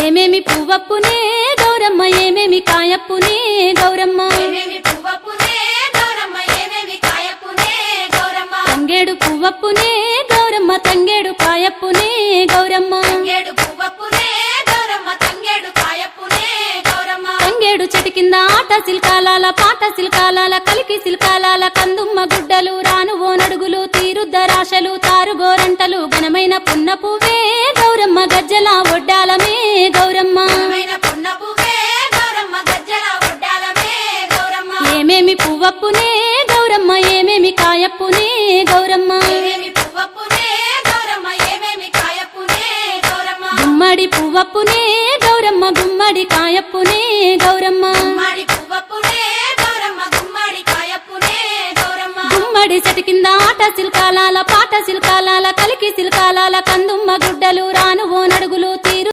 ఏమేమి పువ్వప్పునే గౌరమ్మ ఏమేమి కాయప్పునే గౌరమ్మ తంగేడు పువ్వప్పునే గౌరమ్మ తంగేడు కాయప్పునే గౌరమ్మ తంగేడు చెట్టు కింద ఆట సిల్కాలాల పాట సిల్కాలాల కలికి సిల్కాలాల కందుమ్మ గుడ్డలు రాను ఓ నడుగులు తీరుద్దరాశలు తారుగోరంటలు ఘనమైన పున్న పువ్వే గౌరమ్మ గజ్జల ఒడ్డాలమే గౌరమ్మ ఏమేమి పువ్వప్పునే గౌరమ్మ ఏమేమి కాయప్పునే గౌరమ్మ గుమ్మడి పువ్వప్పునే గౌరమ్మ గుమ్మడి కాయప్పునే గౌరమ్మ గుమ్మడి చెట్టు కింద ఆట సిల్కాలాల పాట సిల్కాలాల కలికి సిల్కాలాల కందుమ్మ గుడ్డలు రాను ఓ